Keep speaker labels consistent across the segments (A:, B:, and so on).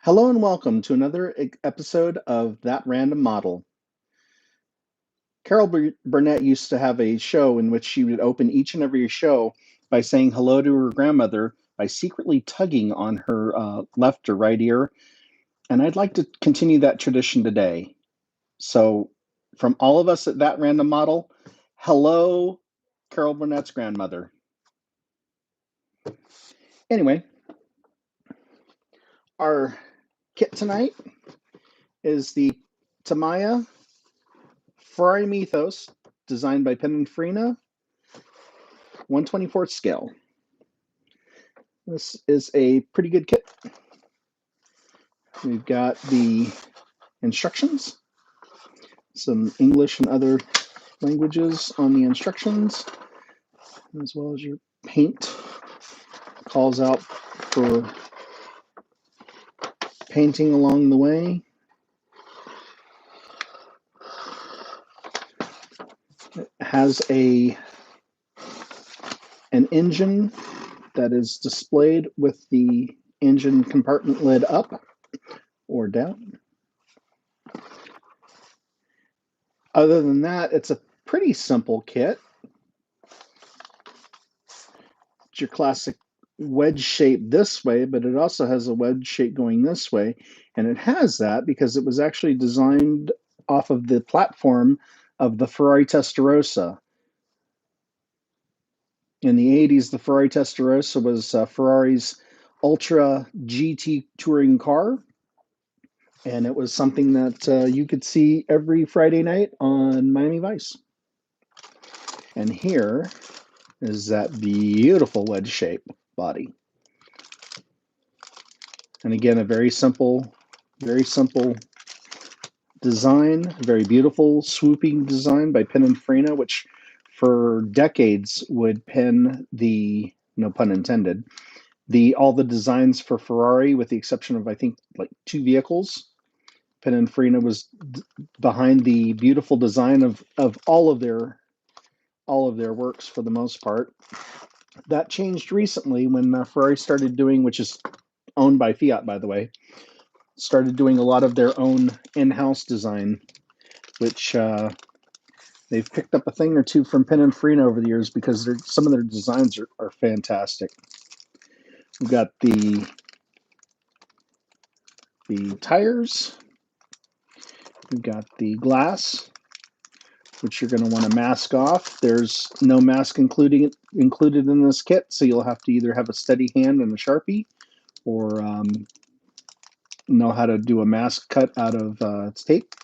A: Hello and welcome to another episode of That Random Model. Carol Burnett used to have a show in which she would open each and every show by saying hello to her grandmother by secretly tugging on her left or right ear. And I'd like to continue that tradition today. So, from all of us at That Random Model, hello, Carol Burnett's grandmother. Anyway, our kit tonight is the Tamiya Ferrari Mythos, designed by Pininfarina, 1/24 scale. This is a pretty good kit. We've got the instructions, some English and other languages on the instructions, as well as your paint. Calls out for painting along the way. It has an engine that is displayed with the engine compartment lid up or down. Other than that, it's a pretty simple kit. It's your classic wedge shape this way, but it also has a wedge shape going this way. And it has that because it was actually designed off of the platform of the Ferrari Testarossa. In the 80s, the Ferrari Testarossa was Ferrari's ultra GT touring car. And it was something that you could see every Friday night on Miami Vice. And here is that beautiful wedge shape body. And again, a very simple design, very beautiful swooping design by Pininfarina, which for decades would pen the, no pun intended, all the designs for Ferrari, with the exception of I think like 2 vehicles. Pininfarina was behind the beautiful design of all of their works for the most part. That changed recently when Ferrari started doing, which is owned by Fiat, by the way, started doing a lot of their own in-house design, which they've picked up a thing or two from Pininfarina over the years because some of their designs are fantastic. We've got the tires. We've got the glass, which you're going to want to mask off. There's no mask included in this kit, so you'll have to either have a steady hand and a Sharpie, or know how to do a mask cut out of tape,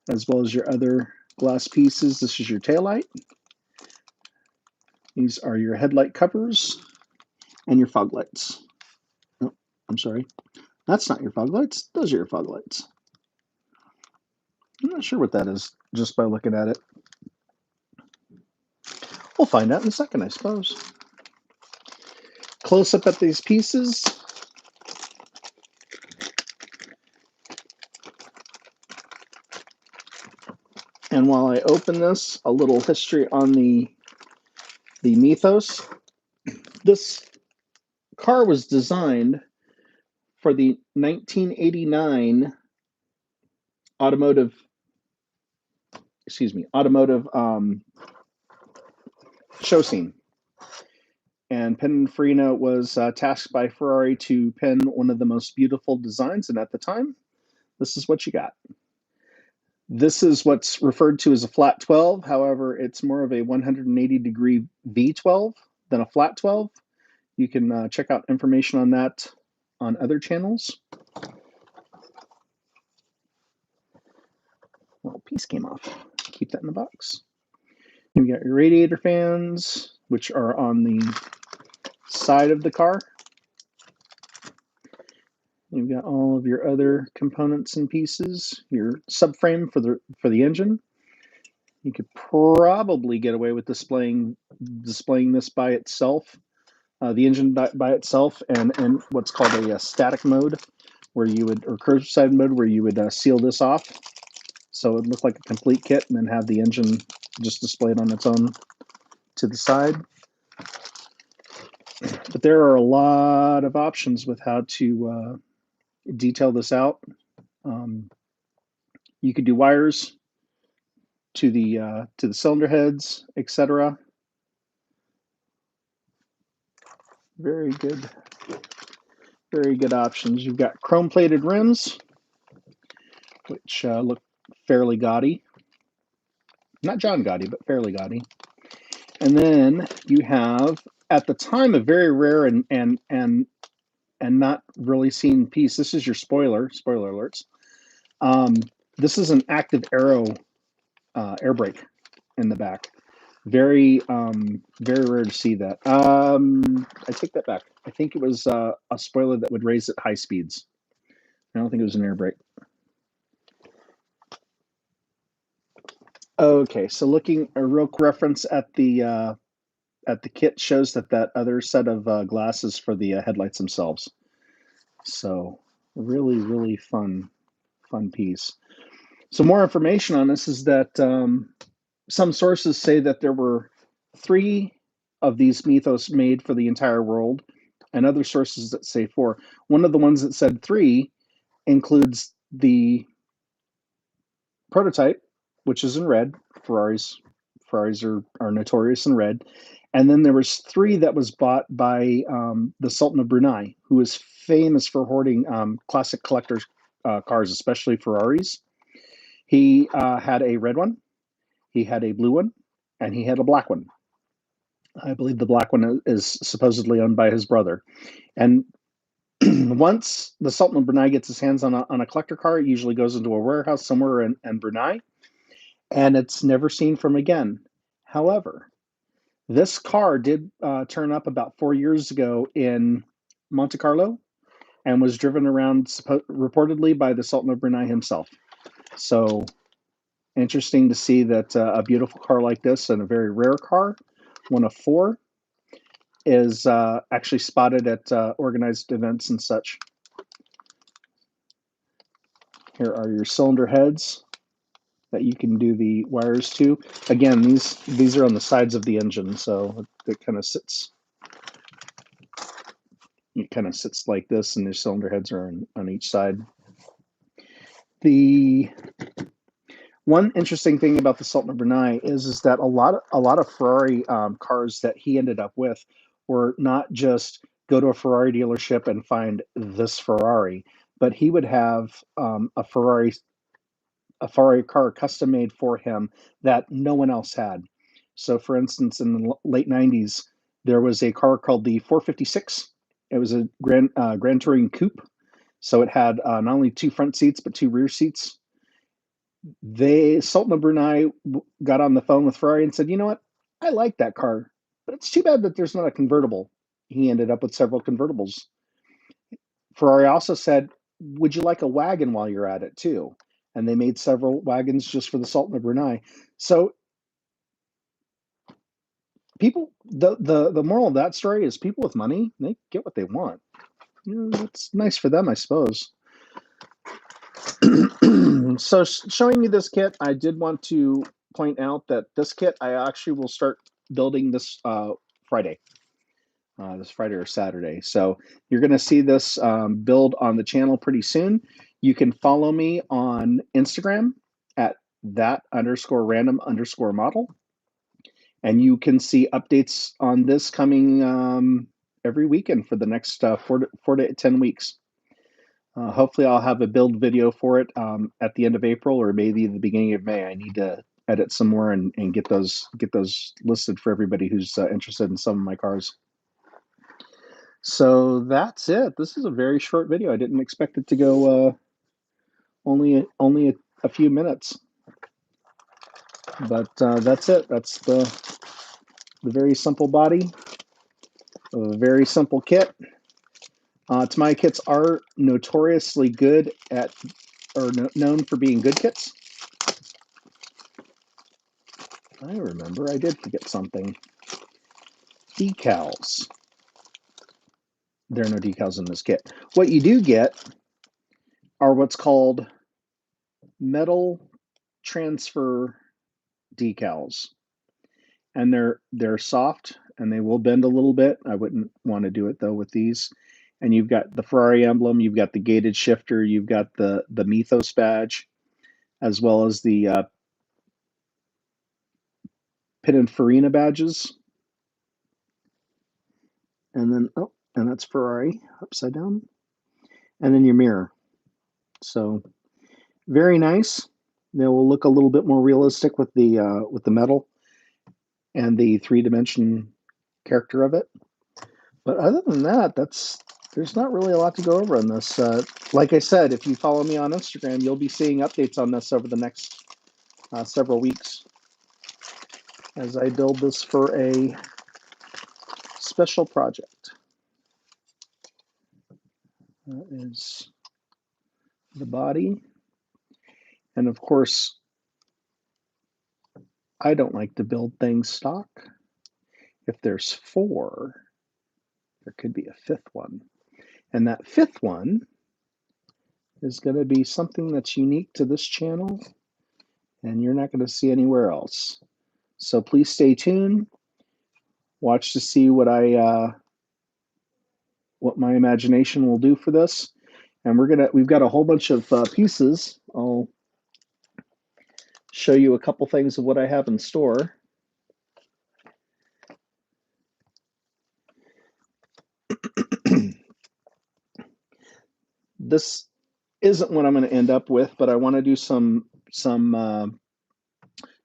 A: as well as your other glass pieces. This is your taillight. These are your headlight covers and your fog lights. Oh, I'm sorry. That's not your fog lights. Those are your fog lights. I'm not sure what that is just by looking at it. We'll find out in a second, I suppose. Close up at these pieces. And while I open this, a little history on the Mythos. This car was designed for the 1989 automotive show scene. And Pininfarina was tasked by Ferrari to pen one of the most beautiful designs, and at the time, this is what you got. This is what's referred to as a flat 12. However, it's more of a 180-degree V12 than a flat 12. You can check out information on that on other channels. Well, piece came off. Keep that in the box. You got your radiator fans, which are on the side of the car. You've got all of your other components and pieces, your subframe for the engine. You could probably get away with displaying this by itself, the engine by itself, and what's called a static mode, where you would, or curbside mode, where you would seal this off, so it would look like a complete kit, and then have the engine just displayed on its own to the side. But there are a lot of options with how to detail this out. You could do wires to the cylinder heads, etc. Very good options. You've got chrome plated rims, which look fairly gaudy. Not John Gotti, but fairly gaudy. And then you have, at the time, a very rare and not really seen piece. This is your spoiler alerts. This is an active air brake in the back. Very rare to see that. I take that back. I think it was a spoiler that would raise at high speeds. I don't think it was an air brake. Okay, so looking a real reference at the kit shows that other set of glasses for the headlights themselves. So really fun piece. So more information on this is that some sources say that there were 3 of these Mythos made for the entire world, and other sources that say 4. One of the ones that said 3 includes the prototype, which is in red. Ferraris are notorious in red. And then there was 3 that was bought by the Sultan of Brunei, who is famous for hoarding classic collectors cars, especially Ferraris. He had a red one, he had a blue one, and he had a black one. I believe the black one is supposedly owned by his brother. And once the Sultan of Brunei gets his hands on a collector car, it usually goes into a warehouse somewhere in Brunei, and it's never seen from again. However, this car did turn up about 4 years ago in Monte Carlo and was driven around reportedly by the Sultan of Brunei himself. So interesting to see that a beautiful car like this and a very rare car, one of 4, is actually spotted at organized events and such. Here are your cylinder heads that you can do the wires to. Again, these are on the sides of the engine, so it kind of sits. It kind of sits like this, and the cylinder heads are on each side. The one interesting thing about the Sultan of Brunei is that a lot of Ferrari cars that he ended up with were not just go to a Ferrari dealership and find this Ferrari, but he would have a Ferrari car custom made for him that no one else had. So, for instance, in the late '90s, there was a car called the 456. It was a Grand Touring coupe. So it had not only 2 front seats but 2 rear seats. Sultan of Brunei got on the phone with Ferrari and said, "You know what? I like that car, but it's too bad that there's not a convertible." He ended up with several convertibles. Ferrari also said, "Would you like a wagon while you're at it too?" And they made several wagons just for the Sultan of Brunei. So people, the moral of that story is people with money, they get what they want. It's nice for them, I suppose. So showing you this kit, I did want to point out that this kit I actually will start building this Friday. This Friday or Saturday. So you're going to see this build on the channel pretty soon. You can follow me on Instagram at that_random_model. And you can see updates on this coming every weekend for the next 4 to 10 weeks. Hopefully I'll have a build video for it at the end of April or maybe the beginning of May. I need to edit some more and get those listed for everybody who's interested in some of my cars. So that's it. This is a very short video. I didn't expect it to go only a few minutes. But that's it. That's the very simple body, a very simple kit. Tamiya kits are notoriously good at, or known for being good kits. I remember I did forget something. Decals. There are no decals in this kit. What you do get are what's called metal transfer decals. And they're soft and they will bend a little bit. I wouldn't want to do it though with these. and you've got the Ferrari emblem, you've got the gated shifter, you've got the Mythos badge, as well as the Pininfarina badges. And then, oh, and that's Ferrari upside down. And then your mirror. So very nice. They will look a little bit more realistic with the metal and the 3-dimension character of it. But other than that, there's not really a lot to go over on this. Like I said, if you follow me on Instagram, you'll be seeing updates on this over the next several weeks as I build this for a special project. That is the body. And of course, I don't like to build things stock. If there's 4, there could be a 5th one. And that 5th one is going to be something that's unique to this channel, and you're not going to see anywhere else. So please stay tuned. Watch to see what my imagination will do for this. And we've got a whole bunch of pieces. I'll show you a couple things of what I have in store. This isn't what I'm going to end up with, but I want to do some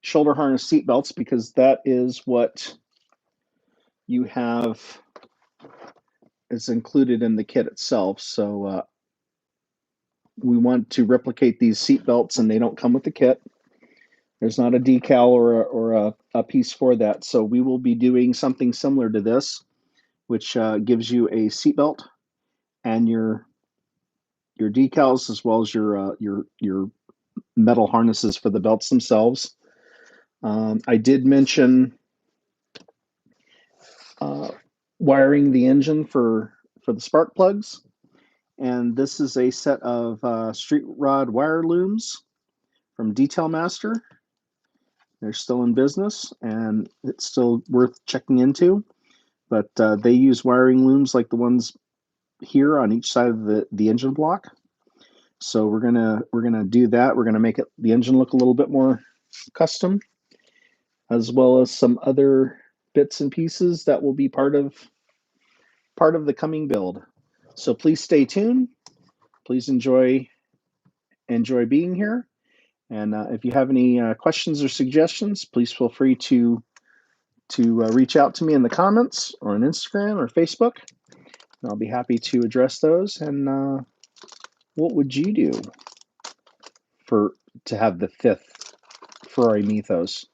A: shoulder harness seat belts, because that is what you have is included in the kit itself. So we want to replicate these seat belts, and they don't come with the kit. There's not a decal or a piece for that. So we will be doing something similar to this, which gives you a seat belt and your decals, as well as your metal harnesses for the belts themselves. I did mention wiring the engine for the spark plugs, and this is a set of street rod wire looms from Detail Master. They're still in business, and it's still worth checking into. But they use wiring looms like the ones here on each side of the engine block. So we're gonna do that. We're gonna make the engine look a little bit more custom, as well as some other bits and pieces that will be part of the coming build. So please stay tuned. Please enjoy being here. And if you have any questions or suggestions, please feel free to reach out to me in the comments or on Instagram or Facebook. And I'll be happy to address those. And what would you do to have the 5th Ferrari Mythos?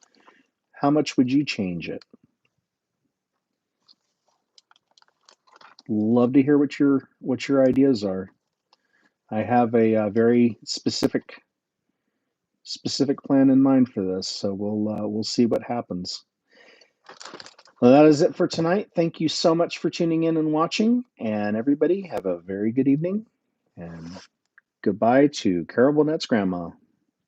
A: How much would you change it? Love to hear what your ideas are. I have a very specific plan in mind for this, so we'll see what happens. Well, that is it for tonight. Thank you so much for tuning in and watching, and everybody have a very good evening, and goodbye to Carol Bonet's grandma.